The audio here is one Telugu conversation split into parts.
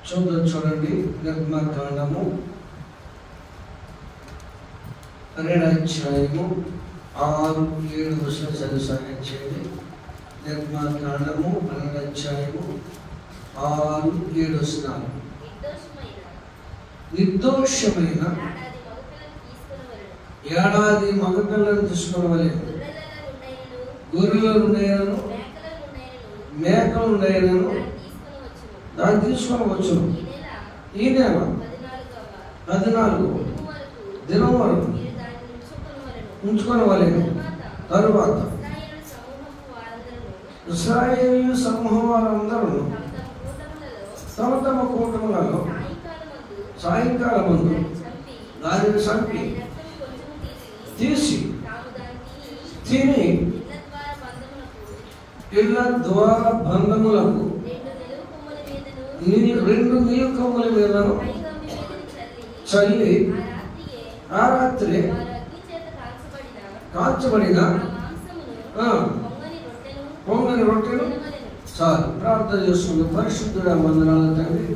చూడండి, నిర్గమకాండము 2 6, 7 వచనాలు చదివి సహాయం చేయండి. నిర్గమకాండము 2 6, 7 వచనాలు. నిర్దోషమైన ఏడాది మగపిల్లలను తీసుకునవలెను. గొర్రెలు ఉండేను, మేకలు ఉండేను, దాన్ని తీసుకొనవచ్చు. ఈ నెల 14 దినం వరకు ఉంచుకొనవలెను. తరువాత ఇశ్రాయేలు సమూహం వారందరూ తమ తమ కూటములలో సాయంకాలమందు దానిని చంపి తీసి తిని ఇళ్ళ ద్వార బంధములకు 2 నిలుకొమ్మల మీదను చల్లి ఆ రాత్రి కాల్చబడిన పొంగని రొట్టెలు చాలు. ప్రార్థన చేసుకుంటూ పరిశుద్ధుడా వందనాలు తండ్రి,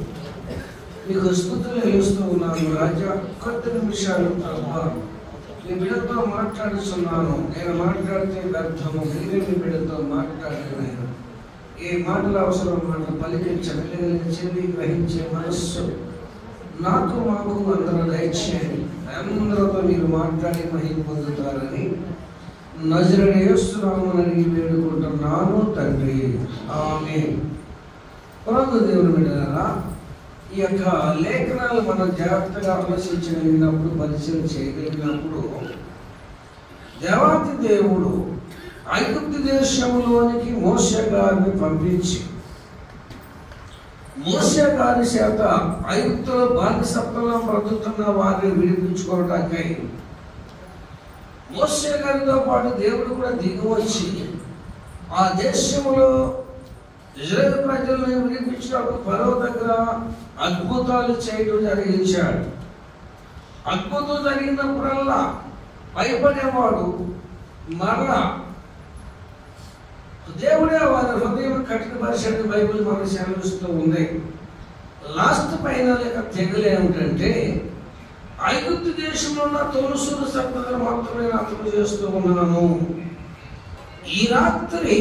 నీకు స్తుతులు చేస్తూ ఉన్నాను రాజా. కొద్ది నిమిషాలు నీ బిడ్డతో మాట్లాడుతున్నాను. నేను మాట్లాడితే వ్యర్థము, మీరే నీ బిడ్డతో మాట్లాడలేదు. ఏ మాటలు అవసరం మాటలు పలికించగలిగించింది గ్రహించే మనస్సు నాకు మాకు అందరూ దయచేయండి. అందరితో మీరు మాట్లాడి మహిమ పొందుతారని నజరేయుడైన యేసు నామమున వేడుకుంటున్నాను తండ్రి, ఆమేన్. ప్రభువు దేవుని బిడ్డలారా, ఈ యొక్క లేఖనాలు మనం జాగ్రత్తగా ఆలోచించగలిగినప్పుడు, పరిశీలన చేయగలిగినప్పుడు, దేవాతి దేవుడు ఐగుప్తు దేశంలోనికి మోషే గారిని పంపించి మోషే గారి చేత ఐగుప్తులో బానిసత్వంలో బ్రతుకుతున్న వారిని విడిపించుకోవడానికై మోషే గారితో పాటు దేవుడు కూడా దిగి వచ్చి ఆ దేశంలో ఇశ్రాయేలు ప్రజలను విడిపించినప్పుడు ఫరో దగ్గర అద్భుతాలు చేయడం జరిగించాడు. అద్భుతం జరిగినప్పుడల్లా భయపడేవాడు మరలా దేవుడే వారి హృదయం కఠినపరిచని బైబిల్ మనకు సెలవిస్తూ ఉంది. లాస్ట్ పైన తెగులు ఏమిటంటే ఐగుప్తు దేశంలో ఉన్న తొలసూరు సంతతిని మాత్రమే నాశనం చేస్తూ ఉన్నాను. ఈ రాత్రి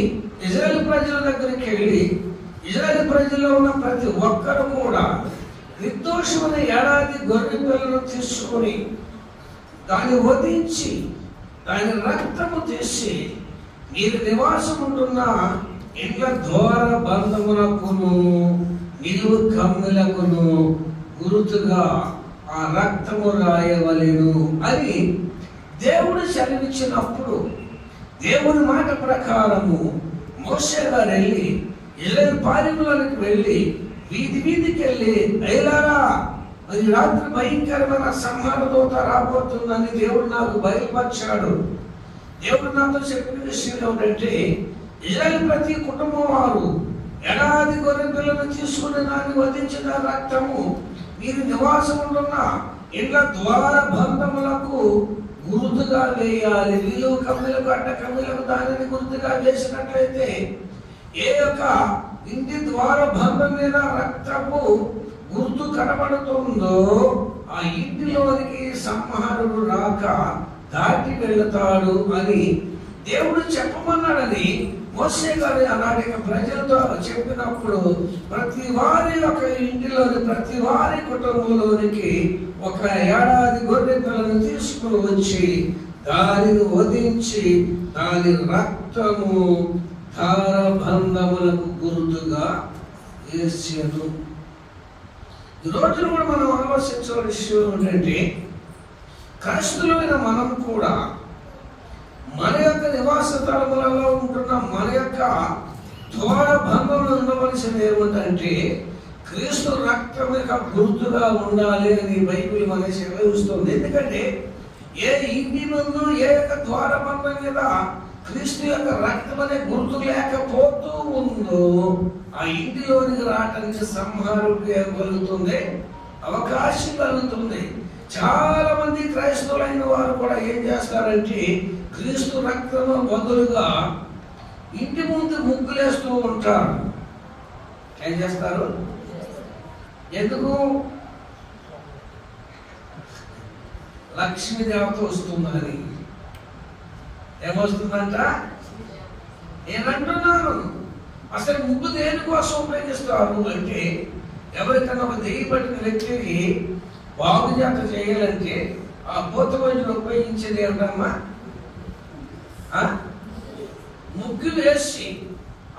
ఇశ్రాయేలు ప్రజల దగ్గరికి వెళ్ళి ఇశ్రాయేలు ప్రజల్లో ఉన్న ప్రతి ఒక్కరు కూడా నిర్దోషమైన ఏడాది గొర్రె పిల్లను తీసుకొని దాన్ని వధించి దాని రక్తము తీసి మీరు నివాసం ఉంటున్న ఇండ్ల ద్వార బంధములకును నిలువు కమ్ములకును గురుతుగా ఆ రక్తము రాయవలెను అని దేవుడు సెలవిచ్చినప్పుడు దేవుని మాట ప్రకారము మోషే గారు వెళ్ళి ఇశ్రాయేలు పాలెములకు వెళ్ళి వీధి వీధికి వెళ్ళి అయ్యలారా, అది రాత్రి భయంకరమైన సంహార దూత రాబోతుందని దేవుడు నాకు బయలుపరిచాడు. దేవుడు నాతో చెప్పిన విషయం ఏమిటంటే ఇశ్రాయేలు ప్రతి కుటుంబం వారు ఏడాది గొర్రె పిల్లను తీసుకుని దాన్ని వధించిన రక్తము మీరు నివాసం ఉంటున్న ఇండ్ల ద్వార బంధములకు గుర్తుగా వేయాలి. నిలువు కమ్మిలకు అడ్డ కమ్మిలకు దానిని గుర్తుగా వేసినట్లయితే ఏ యొక్క ఇంటి ద్వార బంధం మీద రక్తము గుర్తు కనబడుతుందో ఆ ఇంటిలోనికి సంహారుడు రాక దాటి వెళతాడు అని దేవుడు చెప్పమన్నాడని మోషే గారు అలాంటి ప్రజలతో చెప్పినప్పుడు ప్రతి వారి యొక్క ఇంటిలోని ప్రతి వారి కుటుంబంలోనికి ఒక ఏడాది గొర్రె పిల్లను తీసుకుని వచ్చి దానిని వధించి దాని రక్తము ధారబంధములకు గుర్తుగా వేసాను. ఈ రోజున కూడా మనం ఆలోచించాల్సిన విషయం ఏంటంటే క్రైస్తవులైన మనం కూడా మన యొక్క నివాస స్థలములలో ఉంటున్న మన యొక్క ద్వార బంధంలో ఉండవలసింది ఏమిటంటే క్రీస్తు రక్తం యొక్క గుర్తుగా ఉండాలి అని బైబిల్ మనకి సెలవిస్తుంది. ఎందుకంటే ఏ ఇంటి ముందు ఏ యొక్క ద్వార బంధం మీద క్రీస్తు యొక్క రక్తం అనే గుర్తు లేకపోతూ ఉందో ఆ ఇంటిలోనికి రావటానికి సంహారుడికి కలుగుతుంది, అవకాశం కలుగుతుంది. చాలా మంది క్రైస్తవులైన వారు కూడా ఏం చేస్తారంటే క్రీస్తు రక్తము బదులుగా ఇంటి ముందు ముగ్గులేస్తూ ఉంటారు. ఏం చేస్తారు? ఎందుకు? లక్ష్మీదేవత వస్తుందని. ఏమొస్తుందంట? నేనంటున్నాను. అసలు ముగ్గు దేనికోసం ఉపయోగిస్తారు అంటే, ఎవరికన్నా ఒక దెయ్యం పట్టిన వ్యక్తికి బాగు జాత చేయాలంటే ఆ పూత వైద్యులు ఉపయోగించేది ఏమిటమ్మా? ముగ్గు వేసి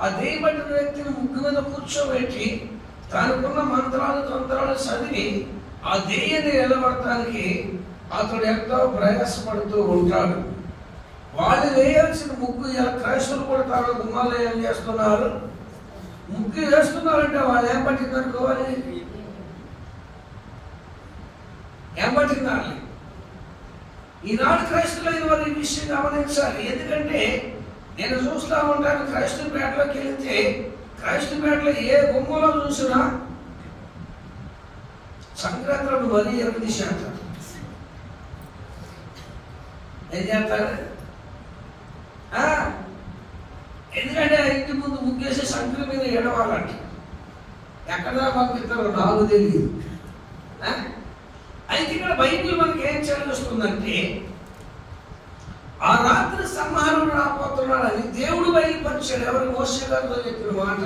ఆ దెయ్యం పట్టిన వ్యక్తిని ముగ్గు మీద కూర్చోబెట్టి తనకున్న మంత్రాలు తంత్రాలు చదివి ఆ దెయ్యాన్ని నిలబడటానికి అతడు ఎంతో ప్రయాసపడుతూ ఉంటాడు. వాళ్ళు వేయాల్సిన ముగ్గు ఇలా క్రైస్తవులు కూడా తాను గుమ్మాలు ఏం చేస్తున్నారు? ముగ్గు వేస్తున్నారంటే వాళ్ళు ఏం పట్టింది అనుకోవాలి? ఏం పట్టిందాలి? ఈనాడు క్రైస్తవులైన వారు ఈ విషయం గమనించాలి. ఎందుకంటే నేను చూస్తూ ఉంటాను, క్రైస్తవపేటలోకి వెళితే క్రైస్తవపేటలో ఏ గుమ్మలో చూసినా సంక్రాంతులను మరీ 8% ఏం చేస్తారు? ఎందుకంటే ఆ ఇంటి ముందు ముగ్గేసి సంఖ్యల మీద ఏడవాలంట. ఎక్కడ పంపిస్తారో నాకు తెలియదు. అయితే ఇక్కడ బైబిల్ మనకి ఏం చదివిస్తుందంటే, ఆ రాత్రి సంహారుడు రాబోతున్నాడని దేవుడు బయలుపరిచాడు. ఎవరు? మోషే గారితో చెప్పిన మాట.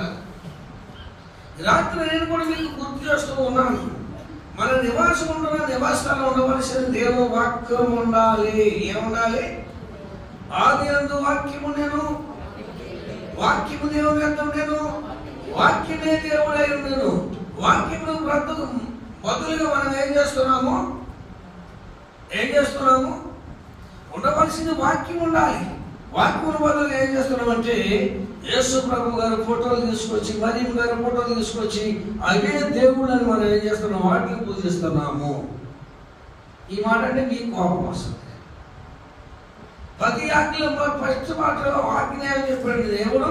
రాత్రి నేను కూడా మీకు గుర్తు చేస్తూ ఉన్నాను. మన నివాసం ఉంటున్న నివాసాలు ఉండవలసిన దేవుని వాక్యం ఉండాలి. ఏముండాలి? ఆది యందు వాక్యము నేను, వాక్యము దేవుని యందు ఉండెను, వాక్యమే దేవుడై ఉండెను. వాక్యము బ్రతుకు బదులుగా మనం ఏం చేస్తున్నాము? ఉండవలసిన వాక్యం ఉండాలి. వాక్యం బదులుగా ఏం చేస్తున్నామంటే యేసు ప్రభు గారు ఫోటోలు తీసుకొచ్చి, మరియం గారి ఫోటోలు తీసుకొచ్చి అవే దేవుళ్ళని మనం ఏం చేస్తున్నాం? వాటిని పూజిస్తున్నాము. ఈ మాట అంటే మీకు కోపం వస్తుంది. 10 ఆజ్ఞలు ఫస్ట్ మాటలో ఆజ్ఞ ఏమని చెప్పండి? దేవుడు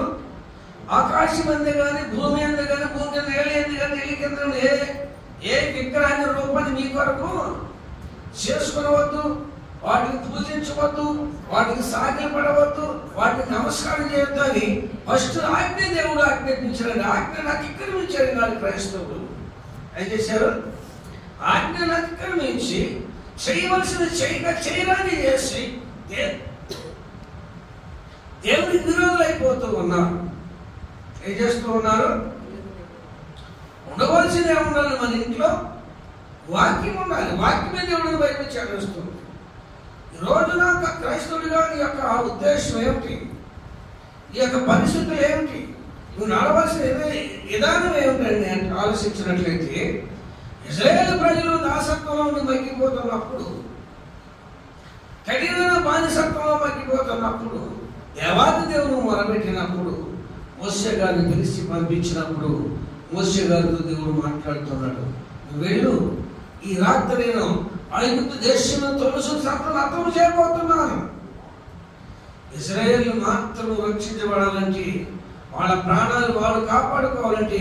ఆకాశం అందే కానీ, భూమి అందే కానీ, భూమి నేల ఎందు కానీ, నెల కింద ఏ విగ్రహాన్ని రూపాన్ని మీ కొరకు చేసుకునవద్దు, వాటిని పూజించవద్దు, వాటికి సాగిలపడవద్దు, వాటికి నమస్కారం చేయొద్దు అని ఫస్ట్ ఆజ్ఞ దేవుడు ఆజ్ఞాపించాడు. ఆజ్ఞ నాకు ఇక్కడ నుంచాడు. నాడు క్రైస్తవులు ఏం చేశారు? ఆజ్ఞ నాకు ఇక్కడ నుంచి చేయవలసిన చేయరాని చేసి దేవుడి విరోధులు అయిపోతూ ఉన్నారు. ఏం చేస్తూ ఉన్నారు? ఉండవలసింది ఏముండాలి? మన ఇంట్లో వాక్యం ఉండాలి. వాక్యమే దేవుడిని బయట చేస్తుంది. ఈ రోజున క్రైస్తవుడిగా నీ యొక్క ఉద్దేశం ఏమిటి? ఈ యొక్క పరిస్థితులు ఏమిటి? నువ్వు నడవలసిన విధానం ఏమిటండి అంటే ఆలోచించినట్లయితే, ఇశ్రాయేలు ప్రజలు దాసత్వంలో మగ్గిపోతున్నప్పుడు, కఠినమైన బానిసత్వంలో మగ్గిపోతున్నప్పుడు, దేవాది దేవుడు మొరబెట్టినప్పుడు, మోషే గారిని పిలిచి పంపించినప్పుడు మోషే గారితో దేవుడు మాట్లాడుతున్నాడు. నువ్వు వెళ్ళు, ఈ రాత్రి నేను ఐగుప్తు దేశంలో 9 సంవత్సరాలు అంతం చేయబోతున్నాను. ఇశ్రాయేలు మాత్రం రక్షించబడాలంటే, వాళ్ళ ప్రాణాలు వాళ్ళు కాపాడుకోవాలంటే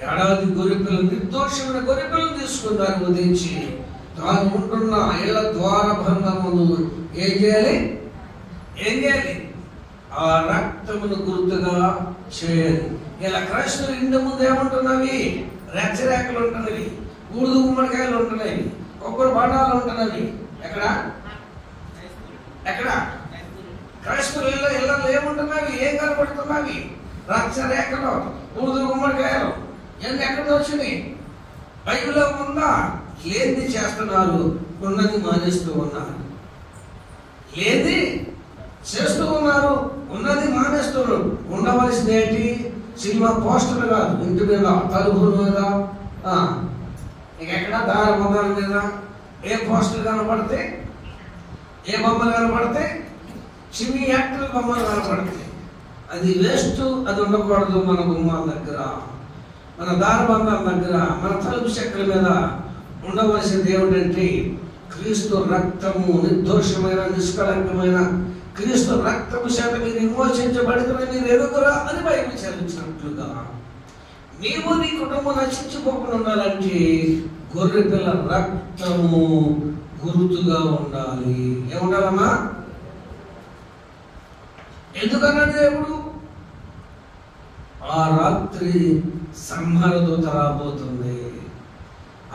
ఏడాది గొర్రెపిల్లలు, నిర్దోషమైన గొర్రెపిల్లలు తీసుకుని దాన్ని ఉదించి తాను ఉంటున్న ఇళ్ల ద్వారబంధమును ఏం చేయాలి? ఆ రక్తమును గుర్తుగా చేయాలి. ఇలా క్రైస్తవులు ఇంటి ముందు ఏముంటున్నవి? రెచ్చరేఖలు ఉంటున్నవి, బూడిద గుమ్మడికాయలు ఉంటున్నాయి, కొబ్బరి బాణాలు ఉంటున్నవి. ఎక్కడ క్రైస్తవులు ఇళ్ళలో ఏముంటున్నవి? ఏం కనపడుతున్నవి? రెచ్చరేఖలు, బూడిద గుమ్మడికాయలు. ఇవన్నీ ఎక్కడ వచ్చినాయి? బైబిల్లో ఉందా? లేనిది చేస్తున్నారు, ఉన్నది మానేస్తూ ఉన్నారు. లేనిది చేస్తూ ఉన్నారు, ఉన్నది మానేస్తున్నారు. ఉండవలసింది ఏంటి? సినిమా పోస్టర్లు కాదు, ఇంటి మీద, తలుపుల మీద, ఎక్కడ దారబంధాల మీద ఏ పోస్టర్ కనపడితే, ఏ బొమ్మలు కనపడితే, సినీ యాక్టర్ బొమ్మలు కనపడితే అది వేస్ట్. అది ఉండకూడదు. మన గుమ్మాల దగ్గర, మన దారబంధాల దగ్గర, మన తలుపు చెక్కల మీద ఉండవలసింది ఏమిటంటే క్రీస్తు రక్తము. నిర్దోషమైన నిష్కళంకమైన క్రీస్తు రక్తము చేత మీరు విమోచించబడుతున్న మీరు ఎరుగురా అని బైబిల్ చదివించినట్లుగా నీవు నీ కుటుంబం నశించిపోకుండా ఉండాలంటే గొర్రె పిల్ల రక్తము గుర్తుగా ఉండాలి. ఏముండాలమ్మా? ఎందుకన్నాడు దేవుడు? ఆ రాత్రి సంహార దూత రాబోతుంది.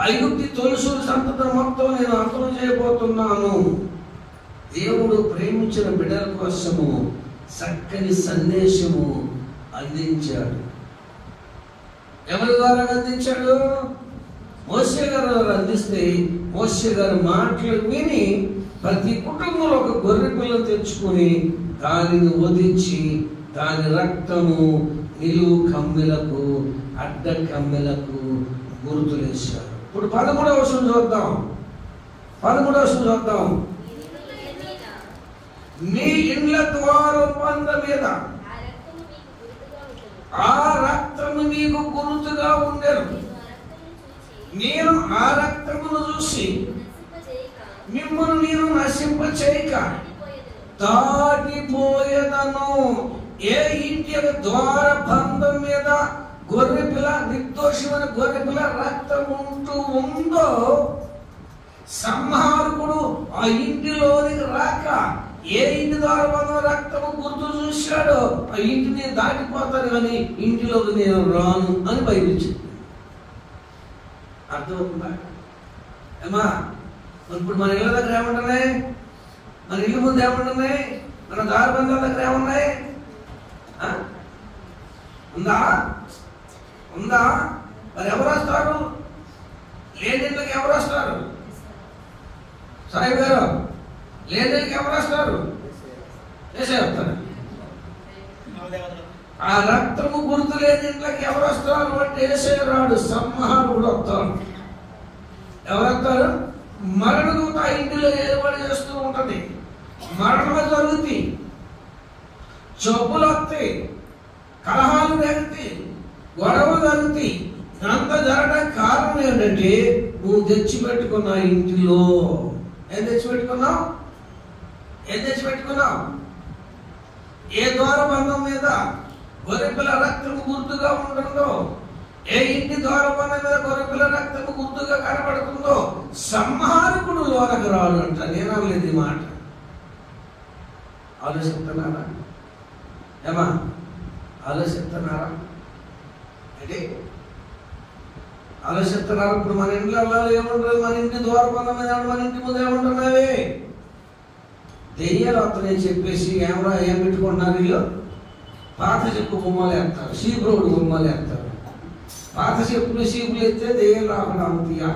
ఐగుప్తి తొలిసూరి సంతతి మొత్తం నేను అంతం చేయబోతున్నాను. దేవుడు ప్రేమించిన బిడ్డల కోసము చక్కని సందేశము అందించాడు. ఎవరి ద్వారా అందించాడు? మోషే గారు ద్వారా అందిస్తే మోషే గారి మాటలు విని ప్రతి కుటుంబంలో ఒక గొర్రె పిల్లను తెచ్చుకొని దానిని వధించి దాని రక్తము నిలువు కమ్మెలకు అడ్డ కమ్మెలకు గుర్తులేశారు. ఇప్పుడు 13వ వచనం చూద్దాం. 13వ వచనం చూద్దాం. మీ ఇండ్ల ద్వారబంధ మీద ఆ రక్తము మీకు గుర్తుగా ఉండెను. నేను ఆ రక్తమును చూసి మిమ్మల్ని నేను నశింప చేయక దాటిపోయేదను. ఏ ఇంటి ద్వార బంధం మీద గొర్రె పిల్ల, నిర్దోషమైన గొర్రె పిల్ల రక్తం ఉందో సంహారకుడు ఆ ఇంటిలోనికి రాక ఏ ఇంటి ద్వారా బంధం రక్తము గుర్తు చూశాడో ఆ ఇంటిని దాటిపోతాను కానీ ఇంటిలోకి నేను రాను అని బయలుచ్చింది. అర్థమవుతుందా ఏమా? ఇప్పుడు మన ఇళ్ళ దగ్గర ఏముంటున్నాయి? మన ఇల్లు ముందు ఏముంటున్నాయి? మన దారిబంధాల దగ్గర ఏమున్నాయి? ఉందా? ఉందా? మరి ఎవరు వస్తారు? లేనిళ్ళకి ఎవరు వస్తారు? సాయి గారు, లేనిళ్ళకి ఎవరు వస్తారు? చేసే వస్తారు. ఆ రక్తము గుర్తు లేని ఇంట్లోకి ఎవరు వస్తారు అంటే వేసే రాడు, సంహారుడు వస్తాడు. ఎవరు వస్తారు? మరణ దూత ఇంటిలో ఏర్పాటు చేస్తూ ఉంటది. మరణం జరుగుతాయి, జబ్బులు వస్తాయి, కలహాలు జరుగుతాయి, గొడవలు జరుగుతాయి. ఇదంతా జరగడానికి కారణం ఏంటంటే నువ్వు తెచ్చిపెట్టుకున్న ఇంటిలో ఏం తెచ్చిపెట్టుకున్నావు? ఏం తెచ్చిపెట్టుకున్నావు? ఏ ద్వారబంధం మీద గొర్రెపిల్ల రక్తము గుర్తుగా ఉంటుందో, ఏ ఇంటి ద్వారబంధం మీద గొర్రెపిల్ల రక్తము గుర్తుగా కనబడుతుందో సంహారకుడు లోనకు రాడు అంట. నేనలేదు ఈ మాట. ఆలోచిస్తున్నారా ఏమా? ఆలోచిస్తున్నారా? అంటే ఆలోచిస్తున్నారు. ఇప్పుడు మన ఇంట్లో ఏముంటుంది? మన ఇంటి ద్వారబంధం మీద మన ఇంటి ముందు ఏముంటున్నావే దెయ్యాలు వస్తున్నాయని చెప్పేసి ఏమరా ఏం పెట్టుకుంటున్నారు? వీళ్ళు పాత చెప్పు బొమ్మలు వేస్తారు, సీపురోడు బొమ్మలు వేస్తారు. పాత చెప్పులు సీపులు ఎత్తే దెయ్యాలు రాకుండా అవుతాయా?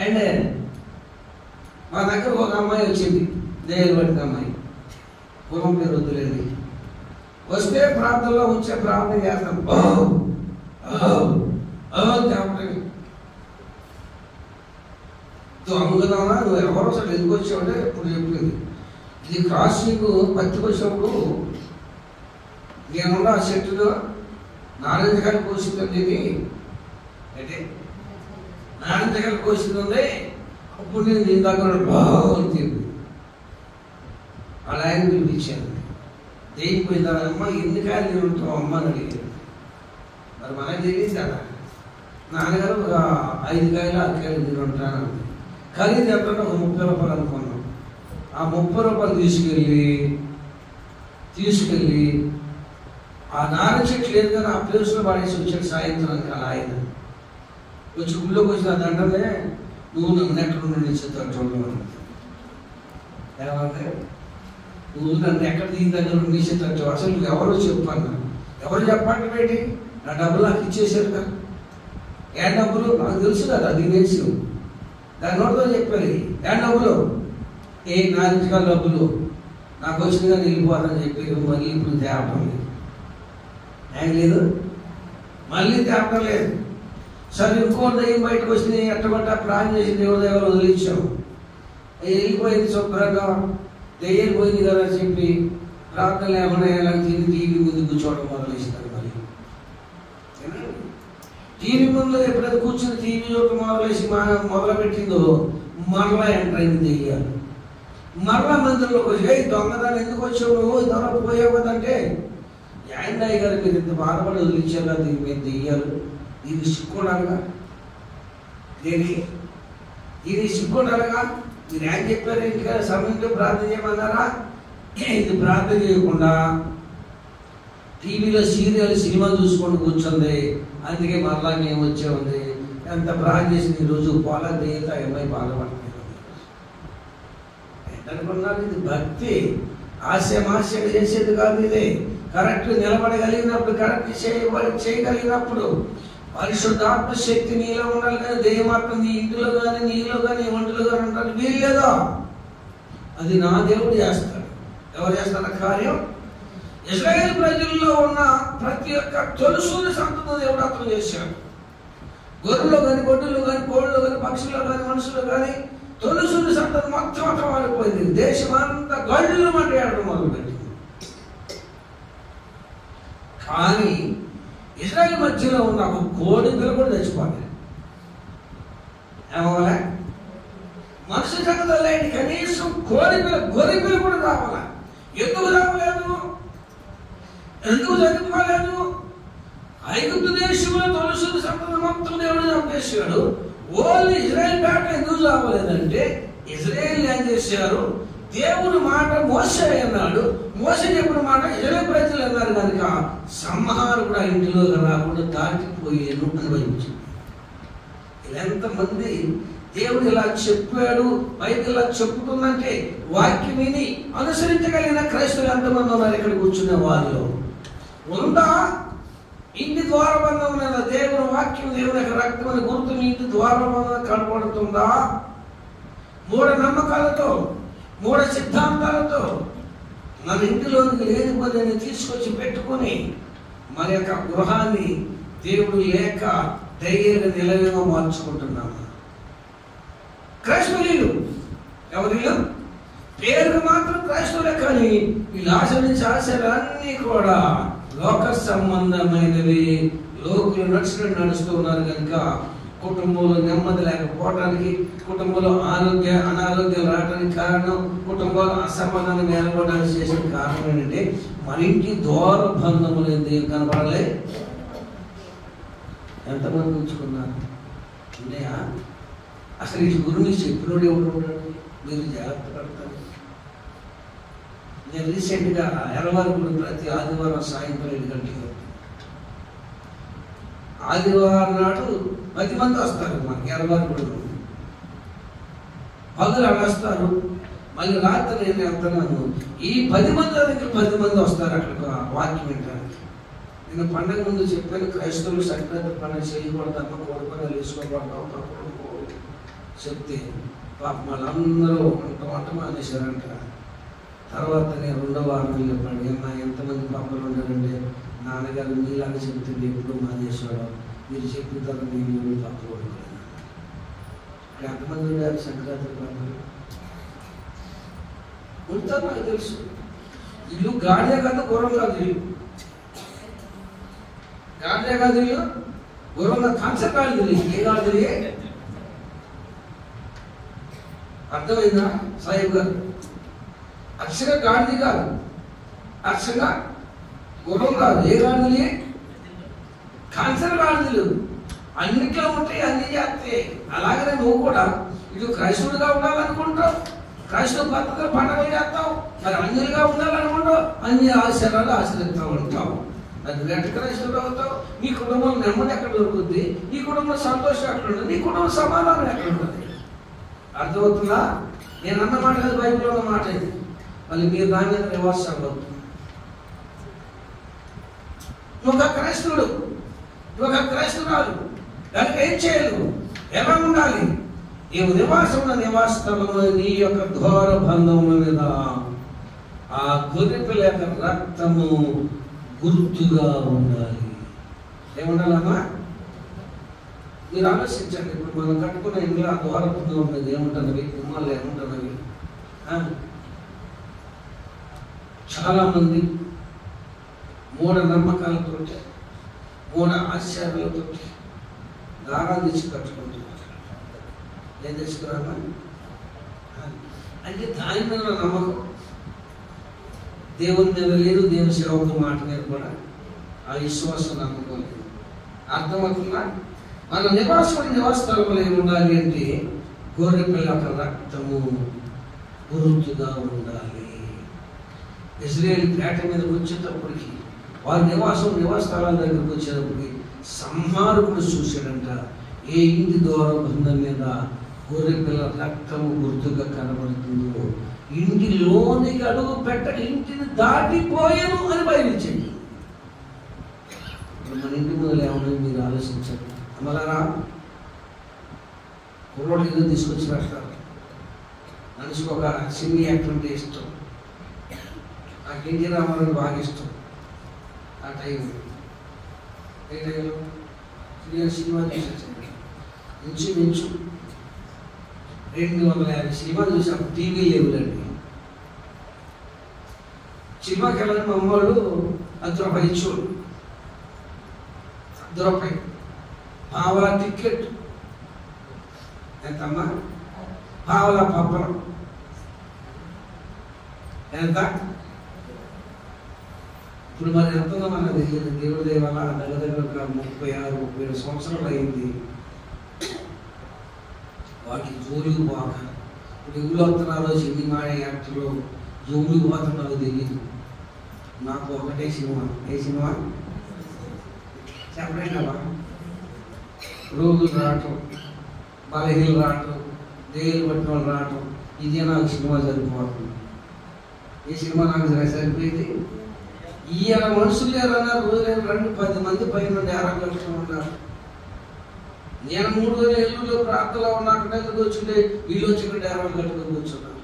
అండ్ మా దగ్గర ఒక అమ్మాయి వచ్చింది, దెయ్యాలు పట్టిన అమ్మాయి. కులం పేరు వద్దులేండి. వస్తే ప్రార్థనలో వచ్చే ప్రార్థన చేస్తాం. దొంగదానా నువ్వు ఎవరో అసలు ఎందుకు వచ్చావంటే ఇప్పుడు చెప్పింది. ఇది క్రాసింగ్ పత్తికి వచ్చినప్పుడు నేనున్న ఆ చెట్టులో నారింజకాయలు కోసిందండి. ఇది అంటే నారింజకాయలు కోసింది. అప్పుడు నేను దీని దగ్గర బాగుంది చెప్పి అలా ఆయన పిలిపించాను. దేనిపోయిందా అమ్మ ఎన్ని కాయలు నేను ఉంటావు అమ్మ అని అడిగాను. మరి మనకు తెలియదు కదా. నాన్నగారు ఒక 5 కాయలు 6 కాయలు నేను ఉంటాను. ఖరీదు ఎంత? ఒక 30 రూపాయలు అనుకున్నాం. ఆ 30 రూపాయలు తీసుకెళ్ళి ఆ నాన్న చెట్లు లేదు కానీ ఆ ప్లేస్లో పడేసి వచ్చాడు సాయంత్రానికి. అలా ఆయన వచ్చి గుళ్ళోకి వచ్చిన దండనే నువ్వు నన్ను ఎక్కడ నుండి చెప్తాడు. ఏమంటే నువ్వు నన్ను ఎక్కడ దీని దగ్గర నుండి చెప్తాడు. అసలు నువ్వు ఎవరో చెప్పాను. ఎవరు చెప్పండి బయటి? నా డబ్బులు నాకు ఇచ్చేసారు కదా. ఏ డబ్బులు? నాకు తెలుసు కదా, అది తెలుసు. దాని నోటితో చెప్పాలి. ఏ డబ్బులు? ఏ నారింజకాయల డబ్బులు నాకు వచ్చినగా వెళ్ళిపోతానని చెప్పి మళ్ళీ ఇప్పుడు తేపడం లేదు. ఏం లేదు, మళ్ళీ తేపడం లేదు. సరే ఇంకో దయ్యం బయటకు వచ్చింది. ఎట్టబట్ట ప్లాన్ చేసి దేవుడి దగ్గర వదిలించాం. వెళ్ళిపోయింది శుభ్రంగా. దయ్యం పోయింది కదా అని చెప్పి ప్రార్థన లేకుండా ఎలా తిని టీవీ ముందు కూర్చోవడం మొదలెస్తారు. మళ్ళీ టీవీ ముందు ఎప్పుడైతే కూర్చుని టీవీ చూడటం మొదలుపెట్టిందో మరలా ఎంటర్ అయింది దెయ్యాలు. మరలా మందిరంలోకి వచ్చి దొంగదాన్ని ఎందుకు వచ్చావు నువ్వు? దొంగ పోయావు కదంటే యాండాయి గారు మీరు ఇంత బాధపడి వదిలించారు కదా, దీని మీద దెయ్యాలు. ఇది సిక్కుండాలిగా. దేనికి? ఇది సిక్కుండాలిగా. మీరు ఏం చెప్పారు? ఇంటికా సమయంలో ప్రార్థన చేయమన్నారా? ఇది ప్రార్థన చేయకుండా టీవీలో సీరియల్ సినిమా చూసుకుంటూ కూర్చుంది. అందుకే మరలా మేము వచ్చే ఉంది. ఎంత ప్రార్థన చేసి ఈరోజు పోల దేయత ఏమై బాధపడుతుంది ఏంటనుకున్నారు? ఇది భక్తి. ఆశగా చేసేది కాదు ఇది. కరెక్ట్ నిలబడగలిగినప్పుడు, కరెక్ట్ చేయగలిగినప్పుడు పరిశుద్ధాత్మ శక్తి నీలో ఉండాలి. కానీ దెయ్యమాత్మ నీ ఇంటిలో కానీ, నీలో కానీ, ఒంటిలో కానీ ఉంటాను వీల్లేదా? అది నా దేవుడు చేస్తాడు. ఎవరు చేస్తాడు కార్యం? ఇశ్రాయేలు ప్రజల్లో ఉన్న ప్రతి ఒక్క తొలుసూరి సంతను దేవుడు అర్థం చేశాడు. గొర్రెలు కానీ, గొడ్డులు కానీ, కోళ్ళు కానీ, పక్షులు కానీ, మనుషులు కానీ తొలుసూరి సంతను మొత్తం వాడిపోయింది. దేశమంతా గళ్ళు మండేయడం మొదలుపెట్టింది. కానీ ఇశ్రాయేలు మధ్యలో ఉన్న ఒక కోడి పిల్ల కూడా తెచ్చిపోయింది. ఏమవ్వాలా? మనుషు సంగతి కనీసం కోడి పిల్ల, గొర్రె పిల్ల కూడా రావాలా? ఎందుకు రావలేదు? ఎందుకు చనిపోలేదు? ఐగుప్తు దేశంలో తొలసూరి సంపద మొత్తం దేవుడు చంపేశాడు. ఓన్లీ ఇజ్రాయెల్ పేట ఎందుకు రావలేదంటే ఇజ్రాయేల్ ఏం చేశారు? దేవుని మాట మోసే అన్నాడు. మోసే చెప్పిన మాట ఇజ్రాయేల్ ప్రజలు అన్నారు కనుక సంహారం కూడా ఇంటిలో రాకుండా దాటిపోయాను అనుభవించింది. ఎంతమంది దేవుడు ఇలా చెప్పాడు, బైబిల్ ఇలా చెప్పుతుందంటే వాక్యం విని అనుసరించగలిగిన క్రైస్తవులు ఎంతమంది ఉన్నారు ఇక్కడ కూర్చునే వారిలో? ఉందా? ఇంటి ద్వారబంధం మీద దేవుని వాక్యం, దేవుని యొక్క రక్తం అని గుర్తు మీ ఇంటి ద్వారబంధం కనపడుతుందా? మూఢ నమ్మకాలతో, మూఢ సిద్ధాంతాలతో మన ఇంటిలోనికి లేని పనిని తీసుకొచ్చి పెట్టుకుని మన యొక్క గృహాన్ని దేవుడు లేక ధైర్యంగా నిలవేగా మార్చుకుంటున్నాము. క్రైస్తవులు ఎవరిలో పేరుకు మాత్రం క్రైస్తవులే, కానీ వీళ్ళు ఆచరించే ఆశలన్నీ కూడా లోక సంబంధమైనవి. లోకులు నడుచుకుని నడుస్తూ ఉన్నారు కనుక కుటుంబంలో నెమ్మది లేకపోవడానికి, కుటుంబంలో అనారోగ్యం రావడానికి కారణం, కుటుంబంలో అసమాధానం ఏర్పడడానికి చేసిన కారణం ఏంటంటే మన ఇంటి దూర బంధములు ఎందుకు కనపడలే? ఎంతమంది ఉంచుకున్నారు? ఉన్నాయా? అసలు ఈ గురువుని చెప్పినోడు ఎవరు ఉన్నాడు? మీరు జాగ్రత్త పడతారు. నేను రీసెంట్గా ఎర్రవారి గుడి ప్రతి ఆదివారం సాయంత్రం 7 గంటలకు, ఆదివారం నాడు 10 మంది వస్తారు మనకి ఎర్రవారి గుడి. పగలు వస్తారు, మళ్ళీ రాత్రి నేను వెళ్తున్నాను. ఈ 10 మంది దగ్గర 10 మంది వస్తారు అక్కడికి వాక్యం వినడానికి. నేను పండగ ముందు చెప్పాను, క్రైస్తవులు సంక్రాంతి పండుగ చేయకూడదమ్మా, కోడిపండుగలు వేసుకోకూడదు చెప్తే పాప వాళ్ళందరూ వంట మానేశారంట. తర్వాత నేను 2వ వారం చెప్పాను, ఏమన్నా ఎంతమంది పాపలు ఉండాలంటే నాన్నగారు మీలాగా చెప్తుంది ఎప్పుడు మానేశ్వరం, మీరు చెప్పిన తర్వాత నేను పాపలు వండుకోలేదు. ఇక్కడ ఎంతమంది ఉండారు సంక్రాంతి పాపలు? ఉంటారు, నాకు తెలుసు. ఇల్లు గాడిద కాదు, గుర్రం కాదు. ఇల్లు గాడిద కాదు, ఇల్లు గుర్రం కాదు, కంచ కాదు. ఏ గాడిద? అర్థమైందా సాహిబ్ గారు? అక్షగా గాడిది కాదు, అక్షగా గుర్రం కాదు. ఏ గాడిదలే? కాన్సర్ గాడిదలు. అన్నిట్లో ఉంటాయి, అన్ని చేస్తాయి. అలాగనే నువ్వు కూడా ఇటు క్రైస్తవుడిగా ఉండాలనుకుంటావు, క్రైస్తవ పద్ధతిలో పండుగలు చేస్తావు. మరి అన్యులుగా ఉండాలనుకుంటావు, అన్ని ఆశ్చర్యాలు ఆశ్రయిస్తూ ఉంటావు. అది గట్టి క్రైస్తవుడు అవుతావు. నీ కుటుంబంలో నెమ్మది ఎక్కడ దొరుకుతుంది? నీ కుటుంబంలో సంతోషం ఎక్కడ ఉంటుంది? నీ కుటుంబ సమాధానం ఎక్కడ ఉంటుంది? అర్థమవుతుందా? నేను అన్న మాట కాదు, బైబిల్లో ఉన్న మాట ఇది. మళ్ళీ మీరు దాని మీద రివర్స్ అవ్వద్దు. ఒక క్రైస్తవుడు, ఒక క్రైస్తవురాలు దానికి ఏం చేయలేదు, ఎలా ఉండాలి? నీవు నివాసం నివాస స్థలంలో నీ యొక్క ఘోర బంధముల మీద ఆ గొర్రె పిల్ల యొక్క రక్తము గుర్తుగా ఉండాలి. ఏముండాలమ్మా? మీరు ఆలోచించండి. ఇప్పుడు మనం కట్టుకున్న ఇంట్లో ఆ ద్వారబంధం ఉన్నది ఏముంటున్నవి, గుమ్మాలు ఏముంటున్నవి? చాలా మంది మూఢ నమ్మకాలతో, మూఢ ఆశ్చర్యాలతో దారాలు తెచ్చి కట్టుకుంటున్నారు. ఏం తెచ్చుకున్నామా అంటే దాని మీద నమ్మకం, దేవుని మీద లేదు, దేవుని సేవకు మాట మీద కూడా ఆ విశ్వాసం నమ్మకం లేదు. అర్థమవుతుందా? మన నివాసస్థలంలో ఏమి ఉండాలి అంటే గొర్రె పిల్ల యొక్క రక్తము గుర్తుగా ఉండాలి. ఇజ్రాయేల్ పేట మీదకి వచ్చేటప్పటికి, వారి నివాస స్థలాల దగ్గరికి వచ్చేటప్పటికి సంహారకుడు చూశాడంట. ఏ ఇంటి ద్వారా బంధం మీద గొర్రె పిల్ల రక్తము గుర్తుగా కనబడుతుందో ఇంటిలోనికి అడుగు పెట్టక ఇంటిని దాటిపోయాను అని బయలుచ్చింది. ఇప్పుడు మన ఇంటి ముందు ఏమన్నా మీరు ఆలోచించండి. అమ్మలారా, కుర్రోళ్ళు ఏదో తీసుకొచ్చి పెడతారు. మనిషికి ఒక సినీ యాక్టర్ అంటే ఇష్టం. నాకు ఎన్టీ రామారావు బాగా ఇష్టం. ఆ టైంలో ఏ టైంలో సినిమా చూసేసాను. ఇంచుమించు 250 సినిమాలు చూసాం. టీవీ లేవులండి. సినిమాకి వెళ్ళని మా అమ్మవాళ్ళు ₹10 ఇచ్చేవాళ్ళు. ₹10 పావలా టికెట్. ఎంతమ్మా? పావలా పప్పలం. ఎంత? ఇప్పుడు మరి ఎంతలో మనకు తెలియదు. దేవుడి దేవాల దగ్గర 36-37 సంవత్సరాలు అయింది. వాటికి జోలికి పోక ఇప్పుడు ఎవరు వస్తున్నారో సినిమా యాక్టర్లు జోలికి పోతున్నారో తెలియదు. నాకు ఒకటే సినిమా. ఏ సినిమా చెప్పలేనవా? రోగులు రావటం, బలహీనలు రావటం, దేవులు పట్టిన వాళ్ళు రావటం, ఇదే నాకు సినిమా సరిపోతుంది. ఈ సినిమా నాకు సరిపోయింది. ఈయన మనుషులు ఏదన్నా రోజు 2-10 మంది పైన ఆరోగ్యం ఉన్నారు. నేను 3 రోజులు ఎల్లులో ప్రార్థనలో ఉన్నాకుండా వచ్చిండే వీళ్ళు వచ్చి ఇక్కడ డేరాలు కట్టుకొని కూర్చున్నాను.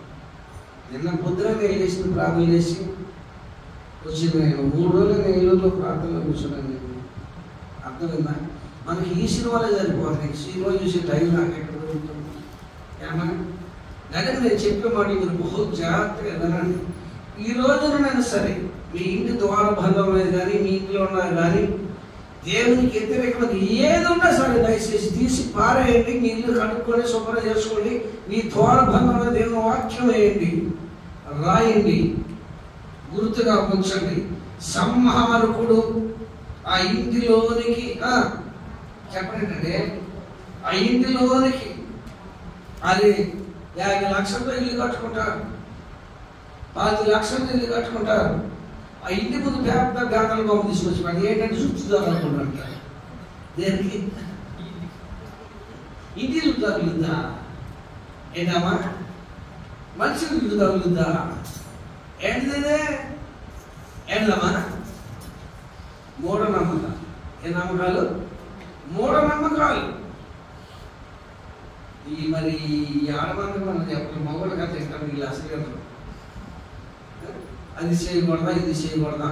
నిన్న పొద్దున నేను లేచిన ప్రార్థన చేసి వచ్చింది. నేను 3 రోజులు నేను ఎల్లులో ప్రార్థనలో కూర్చున్నాను. నేను అర్థమైందా? మనకి ఈ సినిమాలే సరిపోతుంది. సినిమా చూసే టైం నాకు ఎక్కడ దొరుకుతుంది? ఏమన్నా కానీ నేను చెప్పే మాట మీరు బహు జాగ్రత్తగా వినండి. ఈ రోజునైనా సరే మీ ఇంటి ద్వార బంధం అనేది కానీ మీ ఇంట్లో ఉన్నారు కానీ దేవునికి వ్యతిరేకమైన ఏది ఉన్నా సరే దయచేసి తీసి పారేయండి. మీ ఇల్లు కడుక్కొని శుభ్రం చేసుకోండి. మీ ద్వార బంధంలో దేవుని వాక్యం వేయండి, రాయండి, గుర్తుగా ఉంచండి. సంహారకుడు ఆ ఇంటిలోనికి చెప్పండి, ఆ ఇంటిలోనికి అది 50 లక్షలతో ఇల్లు కట్టుకుంటారు, 10 లక్షలతో ఇల్లు కట్టుకుంటారు. ఆ ఇంటి ముందు పెద్ద గాతల బొమ్మ తీసుకొచ్చి మరి ఏంటంటే చుట్టుదారుకుంటారు. దేనికి? ఇంటి చుట్టుదారులుద్దా? ఏంటమ్మా? మనుషులు చుట్టుదారులుద్దా? ఏంటిదే? ఏంటమ్మా? మూఢనమ్మకాలు. ఏ నమ్మకాలు? మూఢనమ్మకాలు. ఈ మరి ఆడమంది మనం చెప్పిన మగవాళ్ళు కదా తింటాం. వీళ్ళు అసలు అది చేయకూడదా, ఇది చేయకూడదా,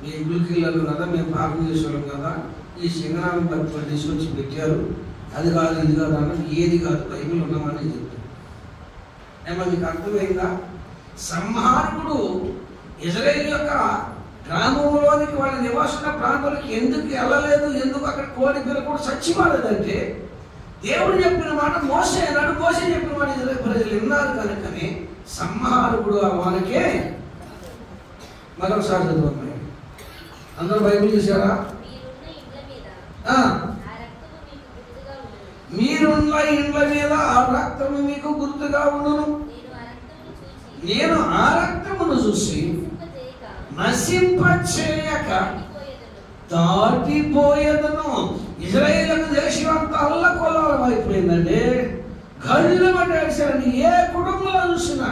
మీ గుడికి వెళ్ళాలి కదా, మేము పాపం చేసేవాళ్ళం కదా, ఈ సింగనాలను తక్కువ తీసుకొచ్చి పెట్టారు, అది కాదు ఇది కాదు అన్నది ఏది కాదు, బైబిల్ ఉన్నామని చెప్తారు. ఏమో మీకు అర్థమైందా? సంహారకుడు ఇజ్రాయేల్ యొక్క గ్రామంలోనికి వాళ్ళ నివాసన ప్రాంతాలకు ఎందుకు వెళ్ళలేదు, ఎందుకు అక్కడ కోడి పిల్ల కూడా చచ్చిపోలేదంటే దేవుడు చెప్పిన మాట మోసే అన్నాడు. మోసే చెప్పిన మాట ఇజ్రాయేల్ ప్రజలు విన్నారు కనుకనే సంహారకుడు వాళ్ళకే. మరొకసారి చదువుతున్నాయి. అందరూ బైబిల్ చూసారా? మీరున్న ఇండ్ల మీద ఆ రక్తము మీకు గుర్తుగా ఉండును. నేను ఆ రక్తమును చూసి నశింపచేయక దాటిపోయేదను. ఇజ్రాయేలు దేశం అంతా అల్లకొల్లాలం అయిపోయిందండి. గళ్ళు పట్టేసారండి. ఏ కుటుంబంలో చూసినా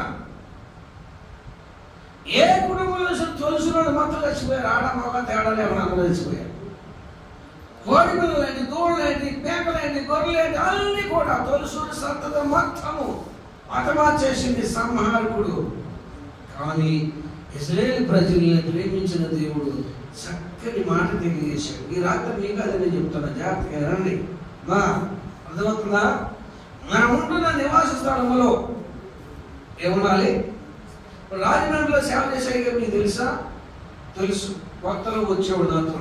తొలుసులో మొత్తం చచ్చిపోయారు. ఆడ మగ తేడా లేకుండా అందరూ చచ్చిపోయారు. కోడి పిల్లలేంటి, దూడలేంటి, పేకలేంటి, గొర్రెలేంటి అన్ని కూడా తొలుసుడు సంతత మొత్తము హతమార్చేసింది సంహారకుడు. కానీ ఇశ్రాయేలు ప్రజల్ని ప్రేమించిన దేవుడు చక్కని మాట తెలియజేశాడు. ఈ రాత్రి మీకు అదే చెప్తున్నా, జాగ్రత్తగా రండి. మా అర్థమవుతుందా? మనం ఉంటున్న నివాస స్థలంలో ఏముండాలి? రాజమండ్రిలో సేవ చేసే మీకు తెలుసా? తెలుసు. కొత్తలో వచ్చేవాడు నాతో.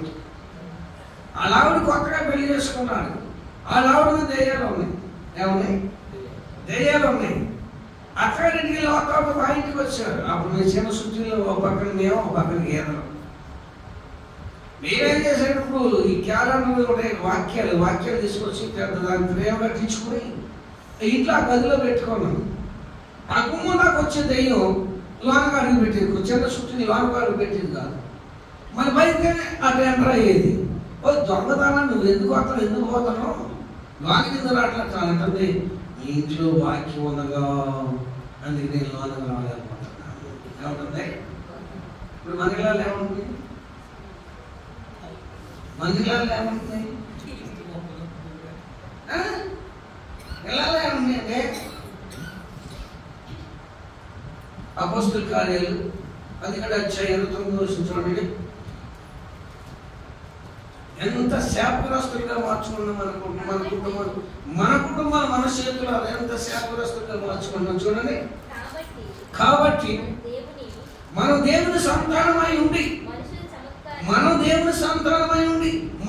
ఆ లావుడు కొత్తగా పెళ్లి చేసుకున్నాడు. ఆ లావుడు దెయ్యాలు ఉన్నాయి. ఏమున్నాయి? దెయ్యాలు ఉన్నాయి. అక్కడింటికి లోకాలు మా ఇంటికి వచ్చారు. అప్పుడు మీ చిన్న శుద్ధిలో ఒక పక్కన మేము, ఒక పక్కన గేదలు. మేమేం చేసేటప్పుడు ఈ క్యాలెండర్ ఉండే వాక్యాలు తీసుకొచ్చి దాన్ని ప్రేమ కట్టించుకుని ఇంట్లో ఆ గదిలో పెట్టుకున్నాను. ఆ గుమ్మ నాకు వచ్చే దెయ్యం లోనకు అడుగు పెట్టేది. చిన్న శుద్ధిని లోనకు అడుగు పెట్టేది కాదు. మరి బయటనే ఆ టెండర్ అయ్యేది. ఓ దొంగతనం, నువ్వు ఎందుకు పోతావు? వాకి రావట్లా అంటుంది, మీ ఇంట్లో వాక్యం ఉండగా అందుకే నేను లోనగా రాలేకపోతున్నాను. ఏమంటుంది? ఇప్పుడు మందిరాలు ఏమంటుంది? మందిరాలు ఏమంటుంది? ఎలా ఏమండి అంటే అపోస్తల కార్యాలు 11వ అధ్యాయం 9వ వచనం చూడండి. ఎంత శాపగ్రస్తులుగా మార్చుకున్నాం మన కుటుంబాలు మన చేతులు ఎంత శాపగ్రస్తులుగా మార్చుకున్నాం చూడండి. కాబట్టి మనం దేవుని సంతానమై ఉండి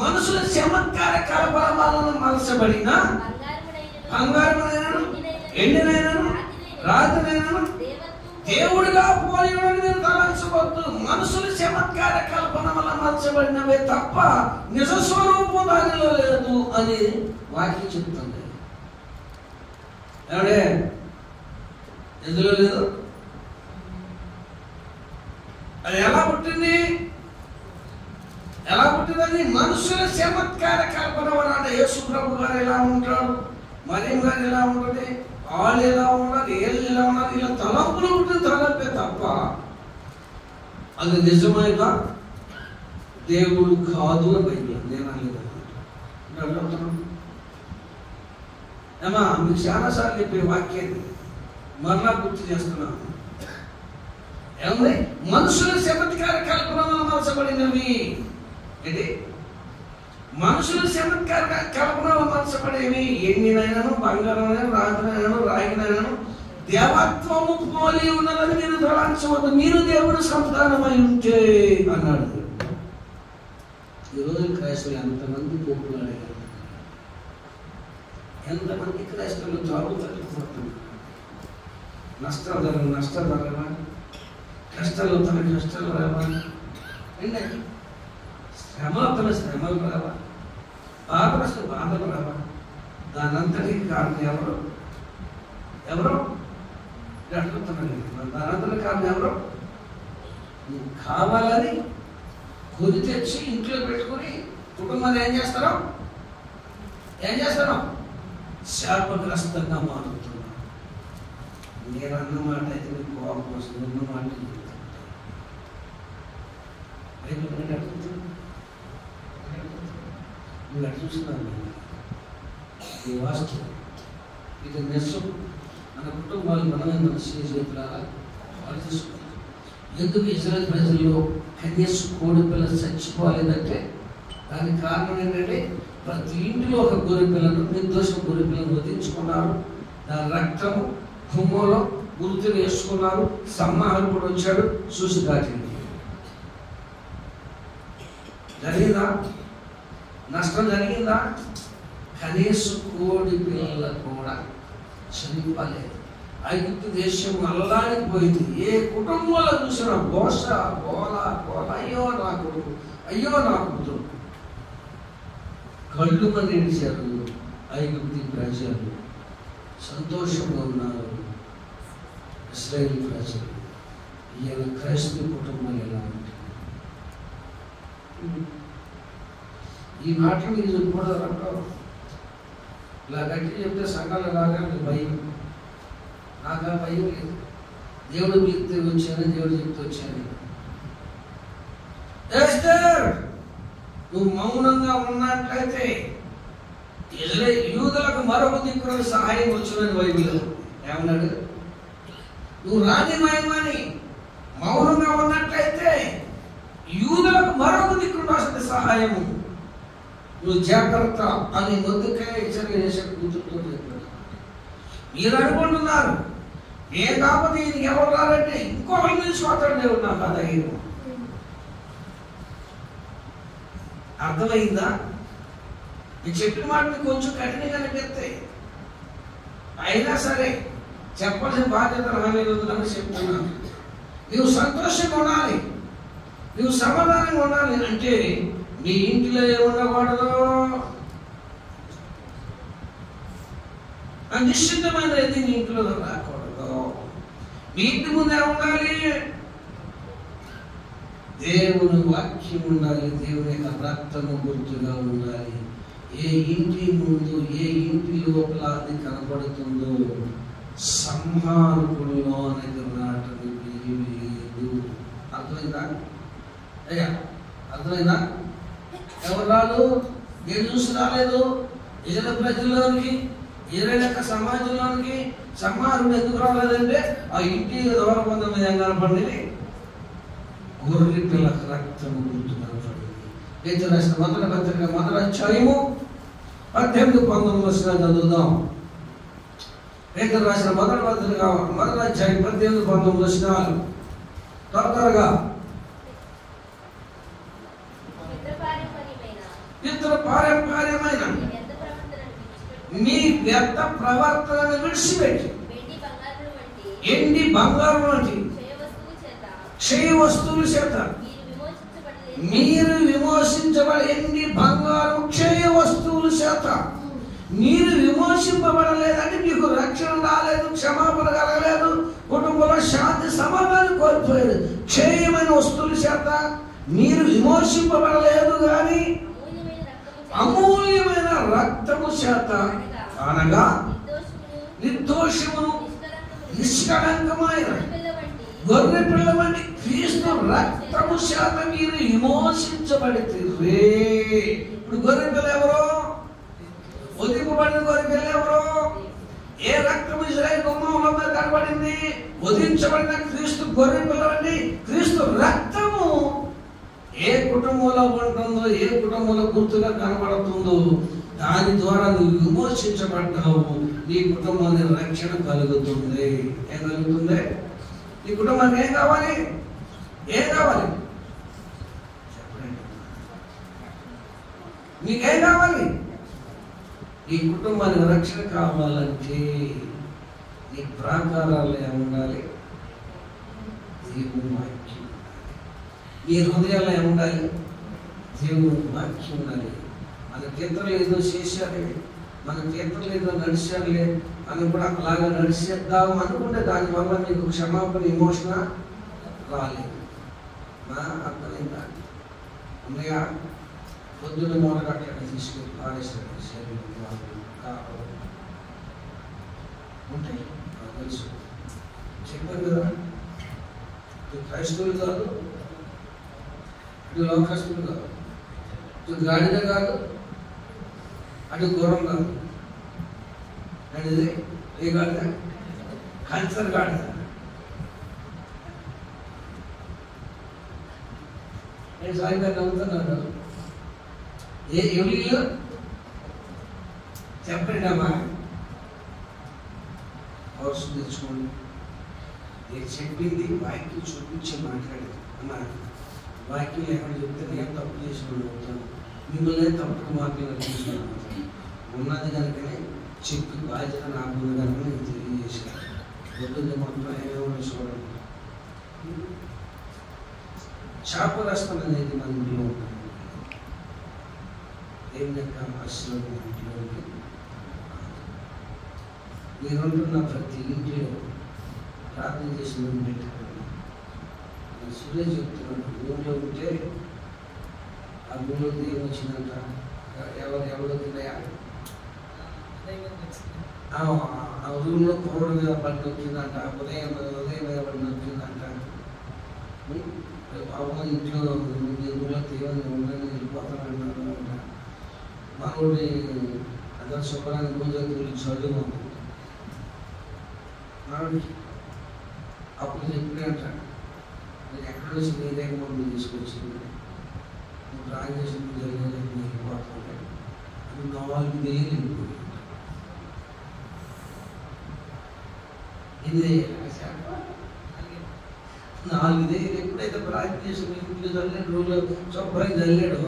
మనుషుల చమత్కార కలపలమాలను మలసబడిన బంగారమునైనను ఎండినైనను రాతినైనను దేవుడిగా పోలినని మీరు తలంచవద్దు. మనుషుల చమత్కార కల్పన వల్ల మలచబడినవే తప్ప నిజ స్వరూపం దానిలో లేదు అని వాక్యం చెప్తుంది. ఏమంటే ఎందులో లేదు? అది ఎలా పుట్టింది? అది మనుషుల చమత్కార కల్పన వల్ల. యేసు ప్రభు గారు ఎలా ఉంటాడు, మరియం గారు ఎలా ఉంటుంది, వాళ్ళు ఎలా ఉన్నారు, ఏళ్ళు ఎలా ఉన్నారు, ఇలా తలంపులు ఉంటుంది తలంపే తప్ప అది నిజమైన దేవుడు కాదు అని బైబిల్. నేను ఏమా మీకు చాలాసార్లు చెప్పే వాక్యాన్ని మరలా గుర్తు చేస్తున్నాను. ఏమంటే మనుషుల చమత్కార కల్పనలో మలచబడినవి. ఏంటి? మనుషుల చమత్కార కల్పనలో మలచబడేవి ఎండినైనను బంగారమైనను రాతినైనను రాగినైనను దేవత్వము పోలి ఉన్నదని మీరు తలంచవద్దు. మీరు దేవుడు సంతానమై ఉంటే అన్నాడు. ఈరోజు క్రైస్తవులు ఎంతమంది పోపులు అడిగారు, ఎంతమంది క్రైస్తవులు జాబు తగ్గిపోతున్నారు. నష్టాలు రావా, కష్టాలు రావా, శ్రమలు రావా, బాధలు రావా. దానంతటికి కారణం ఎవరు అడుగుతున్నాను. దానంతటి కారణం ఎవరు? నువ్వు కావాలని కొని తెచ్చి ఇంట్లో పెట్టుకుని కుటుంబాన్ని ఏం చేస్తారో శాపగ్రస్తంగా మారుతున్నావు. నేను అన్నమాట అయితే నీకు కోపం వస్తుంది, అన్నమాట నువ్వు అటు చూస్తున్నాను. ఈ వాస్తవం, ఇది నిజం. మన కుటుంబాలు మనమే మన చేతులారా వాళ్ళు తీసుకుంటారు. ఎందుకు ఇజ్రాయెల్ ప్రజల్లో కన్యసు కోడి పిల్ల చచ్చిపోలేదంటే దానికి కారణం ఏంటంటే ప్రతి ఇంటిలో ఒక గొర్రె పిల్లను, నిర్దోషం గొర్రె పిల్లను వధించుకున్నారు. దాని రక్తము కుమ్మలో గుర్తులు వేసుకున్నారు. సమ్మాహం కూడా వచ్చాడు, చూసి దాటింది. జరిగిందా? నష్టం జరిగిందా? కనీసు కోడి పిల్లల కూడా చనిపోలేదు. ఐగుప్తు దేశం అల్లడానికి పోయింది. ఏ కుటుంబంలో చూసినా బోస గోల, అయ్యో నా కొడుకు, అయ్యో నా కూతురు. కళ్ళు మంది ఏడిచారు. ఐగుప్తు ప్రజలు సంతోషంగా ఉన్నారు. ఇశ్రాయేలు ప్రజలు. ఈయన క్రైస్తవ కుటుంబాలు ఎలా ఉంటాయి? ఈ మాటలు మీరు చెప్పుకోవడం ఇలా గట్టి చెప్తే సంఘాలు రాగా భయం. నాకు ఆ భయం లేదు. దేవుడు చెప్తే వచ్చాను, దేవుడు చెప్తే వచ్చాను. నువ్వు మౌనంగా ఉన్నట్లయితే యూదులకు మరొక దిక్కున సహాయం వచ్చినది బైబిల్. ఏమన్నాడు? నువ్వు రాని మయమని మౌనంగా ఉన్నట్లయితే యూదులకు మరొక దిక్కున వస్తుంది సహాయము. నువ్వు జాగ్రత్త అని ముందుకే హెచ్చరిక చేసే కూతురుతో చెప్పాడు. మీరు అనుకుంటున్నారు ఏ కాకపోతే ఈయనకి ఎవరు రాలంటే ఇంకొకరి నుంచి మాట్లాడే ఉన్నా కదా. అర్థమైందా? నేను చెప్పిన మాటని కొంచెం కఠినంగా అనిపిస్తాయి, అయినా సరే చెప్పాల్సిన బాధ్యత నా మీద ఉందని చెప్తున్నాను. నువ్వు సంతోషంగా ఉండాలి, నువ్వు సమాధానంగా ఉండాలి. అంటే నీ ఇంటిలో ఏముండకూడదు, నిశ్చితమైనది నీ ఇంట్లో రాకూడదు. మీ ఇంటి ముందే ఉండాలి, దేవుని వాక్యం ఉండాలి, దేవుని యొక్క రక్తము గుర్తుగా ఉండాలి. ఏ ఇంటి ముందు ఏ చెప్పబడుతుందో సంహారకుడిలోనికి రావటానికి లేదు. అర్థమైందా? అయ్యా అర్థమైందా? ఎవరు రాదు? నేను చూసి రాలేదు. ఇజ్రాయేలు ప్రజల్లోనికి, ఇజ్రాయేలు సమాజంలోనికి సంహారుడు ఎందుకు రాలేదంటే ఆ ఇంటి దూరబంధం మీద కనపడింది, గొర్రె పిల్ల రక్తము గుర్తు కనపడింది. పేతురు రాసిన మొదటి పత్రిక 1వ అధ్యాయము 18-19 చదువుదాం. పేతురు రాసిన మొదటి పత్రిక 1వ అధ్యాయం 18-19 త్వరగా. పితృపారంపర్యమైన నీ వ్యర్థ ప్రవర్తనను విడిచిపెట్టి ఎండి బంగారం వంటి క్షయ వస్తువుల చేత మీరు విమోచించబడి, ఎండి బంగారం క్షయ వస్తువుల చేత మీరు విమోచింపబడలేదని మీకు రక్షణ రాలేదు, క్షమాపణ కలగలేదు, కుటుంబంలో శాంతి సమాధానం కోల్పోయారు. క్షయమైన వస్తువుల చేత మీరు విమోచింపబడలేదు కానీ అమూల్యమైన రక్తము చేత, అనగా నిర్దోషమును నిష్కళంకమైన గొర్రె పిల్ల వంటి క్రీస్తు రక్తము చేత మీరు విమోచించబడితే. ఇప్పుడు గొర్రె పిల్ల ఎవరు? వధింపబడిన గొర్రె పిల్ల ఎవరు? ఏ రక్తము ఇశ్రాయేలు గుమ్మంలో మీద కనబడింది? వధించబడిన క్రీస్తు గొర్రె పిల్ల వంటి క్రీస్తు రక్తము ఏ కుటుంబంలో ఉంటుందో, ఏ కుటుంబంలో గుర్తుగా కనబడుతుందో దాని ద్వారా నువ్వు విమోచించబడ్డావు. నీ కుటుంబానికి రక్షణ కలుగుతుంది. ఏం కలుగుతుంది? నీ కుటుంబానికి ఏం కావాలి? ఏం కావాలి చెప్పండి. నీకేం కావాలి? ఈ కుటుంబానికి రక్షణ కావాలంటే నీ ప్రాకారాలు ఏముండాలి? దేవుని వాక్యం. ఈ హృదయాల్లో ఏముండాలి? దేవుని వాక్యం ఉండాలి. మన కీర్తనలు ఏదో చేశారే, మన కీర్తనలు ఏదో నడిచారులే అని కూడా అలాగా నడిచేద్దాం అనుకుంటే దానివల్ల మీకు క్షమాపణ, ఎమోషన్ రాలేదు. అర్థమైందా? ఉన్నాయా? పొద్దున్న మూల కట్టాడు తీసుకెళ్ళి పాడేశాడు. ఉంటాయి తెలుసు, చెప్పాను కదా. క్రైస్తవులు కాదు, ఇటు లోకస్తులు కాదు, ఇటు గాడిద కాదు, అటు గుర్రం కాదు. గాడిదే ఏ గాడిద? కల్చర్ గాడిద. నేను సాయంకాలం నవ్వుతున్నాను. ఎవరి చెప్పండి అమ్మా, అవసరం తెచ్చుకోండి. నేను చెప్పింది వాక్యం చూపించి మాట్లాడేది అమ్మా. వాక్యం ఎక్కడ చెప్తే నేను తప్పు చేసిన అవుతాను, మిమ్మల్ని తప్పుకు మార్గంలో చూసుకున్నాను. ఉన్నది కనుకనే చెప్పి బాధ్యత నాకు ఉంది కనుక నేను తెలియజేశాను. పొద్దున్న మొత్తం ఏమో చూడండి. శాపరస్తం అనేది మన ఇంట్లో ఉంటుంది. ఏం లెక్క అసలు ఇంట్లో మీరుంటున్న ప్రతి ఇంట్లో ప్రార్థన చేసి ముందు పెట్టుకోండి. సురేష్ చెప్తున్నాడు, ఊళ్ళో ఉంటే ఆ ఊళ్ళో దేవం వచ్చిందంట. ఎవరు తిన్నాయా? ఆ రూమ్లో కుర్రోడు మీద పడి నొక్కిందంట. ఉదయం మీద పడి నొక్కిందంట. అమ్మ ఇంట్లో ఊళ్ళో తీవ్రంగా ఉండని వెళ్ళిపోతానంట. మనోడి అందరు శుభ్రాన్ని పూజలు చదువు మనోడి అప్పుడు చెప్పినట్ట, నేను ఎక్కడ వచ్చి నీ దగ్గర మమ్మల్ని తీసుకొచ్చింది, నువ్వు ప్రాణం చేసి జరిగేది వెళ్ళిపోతాను. అది 4 ఏళ్ళు వెళ్ళిపోయింది. ఇది 4 ఏళ్ళు ఎప్పుడైతే ప్రాణం చేసి ఇంట్లో చల్లాడు, రోజులో శుభ్రంగా చల్లాడు,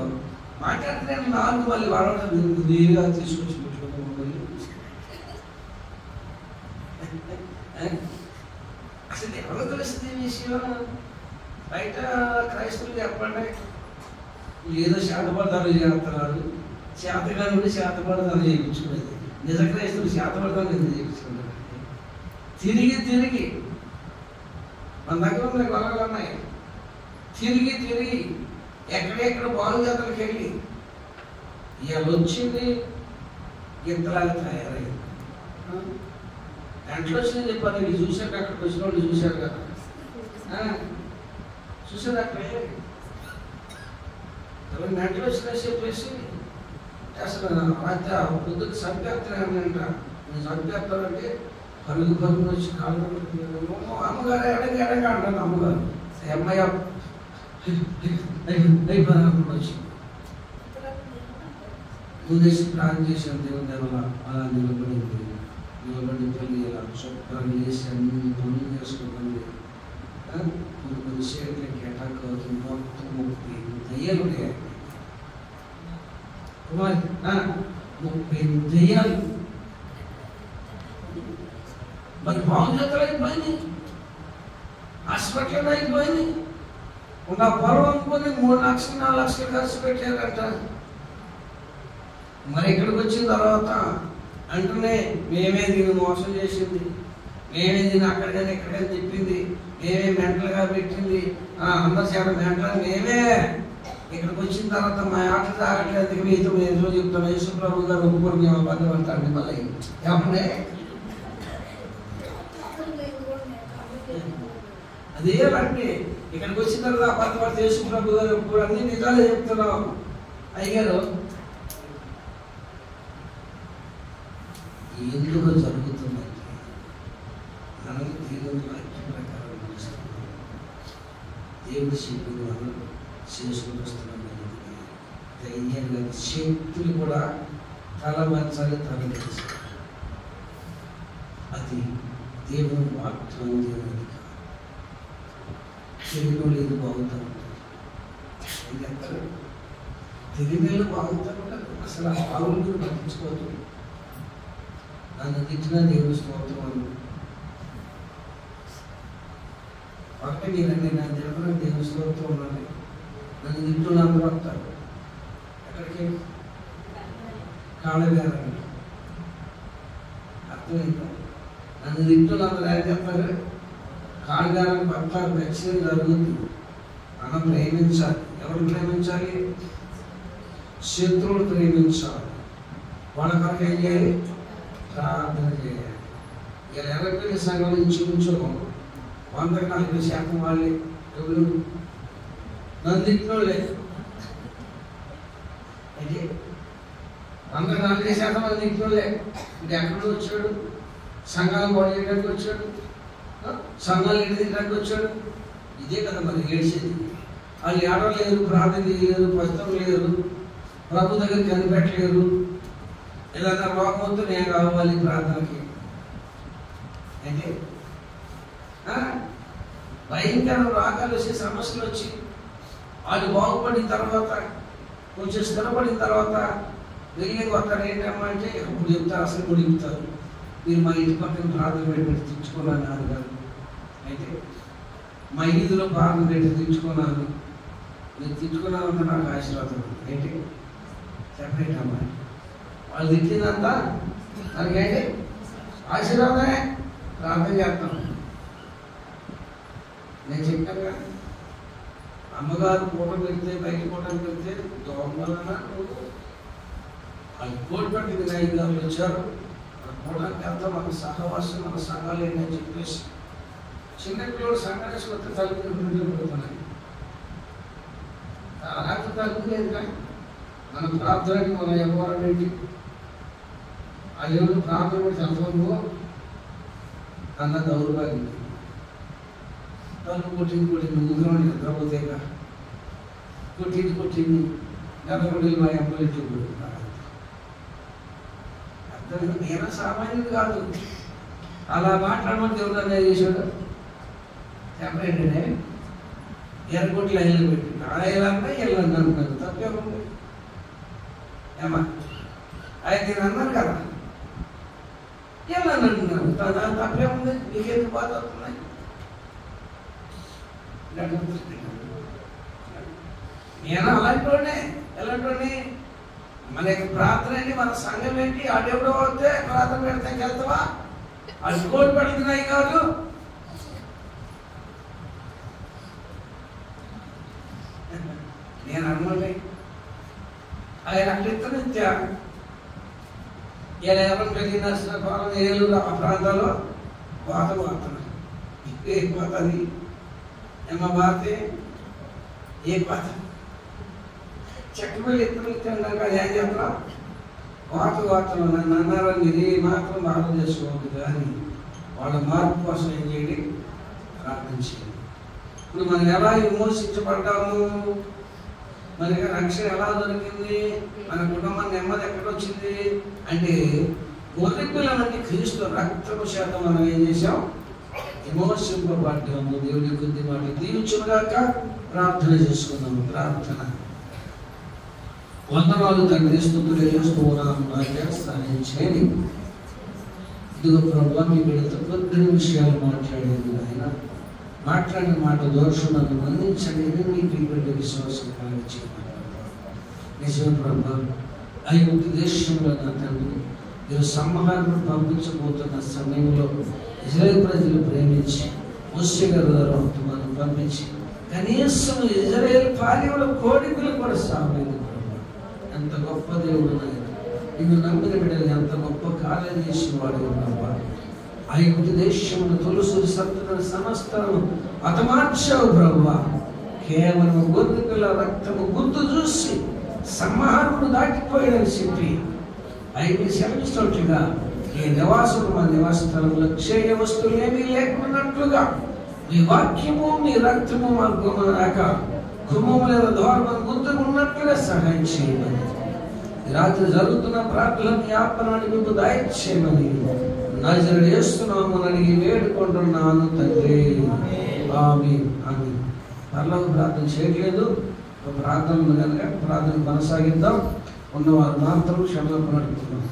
మాట్లాడితే 4 మళ్ళీ వాడటం నేరుగా తీసుకొచ్చి పెట్టుకుంటాం. అసలు ఎవరు తెలుస్తుంది ఈ విషయం? బయట క్రైస్తవులు చెప్పండి, ఏదో శాతపడతారు చేస్తున్నారు. శాతగాని ఉండి శాతపడతాను చేయించుకునేది. నిజ క్రైస్తవులు శాతపడతాను ఎందుకు చేయించుకున్నారు? తిరిగి మన దగ్గర ఉన్న గొడవలు ఉన్నాయి. తిరిగి ఎక్కడెక్కడ బాగుజాతలకు వెళ్ళి ఇవాళ వచ్చింది ఇంతలాగా తయారైంది. ఎంట్లో వచ్చిందని చెప్పారు. ఇది చూశాక అక్కడికి వచ్చిన వాళ్ళు చూశారు కదా, చూసారు అక్కడ నెంటలు వచ్చినాయి చెప్పేసి అసలు అయితే పొద్దుకు చంపేస్తానంట. నేను చంపేస్తానంటే పరుగు పరుగులు వచ్చి కాళ్ళు అమ్మగారు ఎడగా ఎడగా అంటాను. అమ్మగారు అమ్మాయి అయిపోయినప్పుడు వచ్చి ముందేసి ప్లాన్ చేశాను. దేవుని దేవల అలా నిలబడి పెళ్ళి ఇలా శుభ్రంగా చేసి అన్ని పనులు చేసుకోవాలి. కొన్ని షేర్లకి అటాక్ అవుతుంది. మొత్తం 30 దయ్యాలు ఉంటాయి. 30 దయ్యాలు మరి బాగుంజతలు అయిపోయింది, హాస్పిటల్ అయిపోయింది. ఉన్న పొలం అనుకుని 3 లక్షలు 4 లక్షలు ఖర్చు పెట్టారంట. మరి ఇక్కడికి వచ్చిన తర్వాత అంటూనే మేమే దీన్ని మోసం చేసింది, మేమే దీన్ని అక్కడికైనా ఎక్కడికైనా చెప్పింది, మేమే మెంటల్గా పెట్టింది, అందరు చాలా మెంటల్ మేమే. ఇక్కడికి వచ్చిన తర్వాత మా ఆటలు తాగట్లేదు, మీతో ఏదో చెప్తాను. యేసుప్రభు గారు ఒప్పుకొని మేము అబద్ధం అంటాండి. మళ్ళీ ఏమన్నా అదేమంటే ఇక్కడికి వచ్చిన తర్వాత అబద్ధం పడితే యేసుప్రభు గారు ఒప్పుడు అన్ని నిజాలే చెప్తున్నాం. అయ్యారు ఎందుకు జరుగుతుందంటే మనం దేవుని వాక్యం ప్రకారం నడుస్తున్నాం. దేవుడి శక్తిని మనం చేసుకుని వస్తున్నాం. ధైర్యంగా శక్తులు కూడా తల వంచాలి, తల తెలుసు. అది దేవుని వాక్యం. దేవుని తెలుగులో లేదు బాగుతూ ఉంటారు. తెలుగులో బాగుతూ ఉంటారు. అసలు ఆ బాగులు కూడా పట్టించుకోవద్దు. నన్ను తిట్టిన దేవుని స్తోత్రం అని పక్కన మీరండి. నా దేవుడు దేవుని స్తోత్రం ఉన్నది. నన్ను తింటున్న అందరూ వస్తారు. ఎక్కడికి కాళ్ళగారండి. అర్థమైందా? నన్ను తింటున్న అందరూ ఏం చెప్తారు? కాళ్ళగారం పడతారు. ఖచ్చితంగా జరుగుతుంది. మనం ప్రేమించాలి. ఎవరు ప్రేమించాలి? శత్రువులు ప్రేమించాలి. వాళ్ళ కొరకు ఏం చేయాలి? ప్రార్థన చేయాలి. ఇలా ఎర్రపల్లి సంఘం ఇంచుమించు 140% వాళ్ళే. ఎవరు? నన్ను తిట్టినోళ్ళే. అయితే 140% మంది తిట్టినోళ్ళే. ఇది ఎక్కడికి వచ్చాడు? సంఘాలు బాగు చేయడానికి వచ్చాడు, సంఘాలు ఎన్ని తినడానికి వచ్చాడు. ఇదే కదా మరి ఏడ్చేది. వాళ్ళు ఏడవలేరు, ప్రార్థన చేయలేరు, పస్తం లేరు, ప్రభు దగ్గరికి కనిపెట్టలేరు. ఏదైనా రోగం వస్తే నేను కావాలి ప్రార్థనకి. అంటే భయంకర రోగాలు వచ్చి సమస్యలు వచ్చి వాళ్ళు బాగుపడిన తర్వాత కొంచెం స్థిరపడిన తర్వాత వెళ్ళి వస్తారు. ఏంటమ్మా అంటే ఇప్పుడు చెప్తారు, అసలు కూడా చెప్తారు. మీరు మా ఇంటి పక్కన ప్రార్థన పెట్టి తెచ్చుకున్నాను కాదు. అయితే మా ఈదులో ప్రార్థన పెట్టి తెచ్చుకున్నాను. మీరు తిట్టుకున్నానంటే నాకు ఆశీర్వాదం. ఏంటి సెపరేట్ అమ్మా. వాళ్ళు తిట్టిందంతా దానికేంటి ఆశీర్వాదమే. ప్రార్థన చేస్తాం. నేను చెప్పాను కదా, అమ్మగారు పూట పెడితే బయట పూట పెడితే దోమలన వాళ్ళు కోటి పట్టింది. 5 గంటలు వచ్చారు. పూటానికి వెళ్తాం. మన సహవాసం, మన సంఘాలు ఏంటని చెప్పేసి చిన్నపిల్లలు సంఘాలేసి వస్తే తలుపులు పడుతున్నాయి. రాత్రి తలుపు లేదు కానీ మన ప్రార్థనకి మన ఎవరండి ఆ ఎవరు ప్రార్థన కూడా చదవను అన్న దౌర్భాగ్యం. తలుపు కొట్టింది ముగ్గురు నిద్రపోతే కొట్టింది నిద్రపడి మా అబ్బాయి అర్థం. నేను సామాన్యుడు కాదు. అలా మాట్లాడమని దేవుడు అనే చేశాడు. చెప్పండి ఎర్రగొట్లు ఐళ్ళు పెట్టి ఆయలన్నా ఎల్లన్నా అన్నారు. తప్పేముంది ఏమా? ఆయన నేను అన్నాను కదా, ఎల్లన్నా అంటున్నాను. తప్పేముంది? నీకెందుకు బాధ అవుతున్నాయి? నేను అలాంటి ఎలాంటి మన యొక్క ప్రార్థన ఏంటి? మన సంఘం ఏంటి? అడెవడో వస్తే ప్రార్థన పెడితే వెళ్తావా? అది కోటి పడుతున్నాయి కాదు. నేను అనుకోండి ఆయన అట్లా ఎవరు పెళ్లి నష్టపాలన ఏలూరు ఆ ప్రాంతాల్లో వాత వాడుతున్నారు. ఏ పాత అది ఏమో బాతే ఏ పాత చక్కబెల్లి ఎత్తులు తిన్నాక అది ఏం చెప్తాం వార్తలు నన్ను అన్నారని మీరు ఏ మాత్రం బాధ చేసుకోవద్దు కానీ వాళ్ళ మార్పు కోసం ఏం చేయండి, ప్రార్థన చేయండి. ఇప్పుడు మనం ఎలా విమోచించబడ్డాము, మనకి రక్షణ ఎలా దొరికింది, మన కుటుంబం నెమ్మది ఎక్కడొచ్చింది అంటే గొర్రెపిల్ల వంటి క్రీస్తు రక్తము చేత మనం ఏం చేసాం, విమోచింపబడ్డాము. దేవుడి కొద్ది మాట దీవించుగాక. ప్రార్థన చేసుకున్నాము. ప్రార్థన. వందనాలు తండ్రి, స్తుతులు చేస్తున్నాను. సహాయం చేయండి. ఇదిగో ప్రభువా, మీ బిడ్డతో కొద్ది విషయాలు మాట్లాడేది ఆయన మాట్లాడిన మాట దోషం నన్ను మన్నించండి. మీ బిడ్డ విశ్వాసం కలిగించేది నిజం ప్రభా. ఐగుప్తు దేశంలో నా తండ్రి మీరు సంహారం పంపించబోతున్న సమయంలో ఇజ్రాయేల్ ప్రజలు ప్రేమించి మోషే గారి ద్వారా మనం పంపించి కనీసం ఇజ్రాయేల్ పాలెంలో కోడికలు కూడా సాగలేదు. ఎంత గొప్ప దేవుడు నాయన. నిన్ను నమ్మిన బిడ్డలు ఎంత గొప్ప కార్యం చేసిన వాడు ఉన్నావా. ఐగుప్తు దేశమును తొలుసూరి సత్తులను సమస్తను హతమార్చావు ప్రభువా. కేవలం గొర్రెపిల్ల రక్తము గుర్తు చూసి సంహారమును దాటిపోయాడని చెప్పి ఐదు సెలవిస్తున్నట్లుగా ఈ నివాసులు మా నివాస స్థలంలో క్షయ వస్తువులు ఏమీ లేకున్నట్లుగా మీ వాక్యము మీ రక్తము మా గుమరాక గుమ్మము లేదా ద్వారము గుర్తుకు ఉన్నట్లుగా సహాయం చేయమని, రాత్రి జరుగుతున్న ప్రార్థన జ్ఞాపనాన్ని మీకు దయచేయమని నజరేయుడు యేసునామమున అడిగి వేడుకుంటున్నాను తండ్రి. ఆమేన్. ఆమేన్. పరలోక ప్రార్థన చేయట్లేదు, ప్రార్థన కనుక ప్రార్థన కొనసాగిద్దాం. ఉన్నవారు మాత్రం క్షమాపణ అడుగుతున్నాం.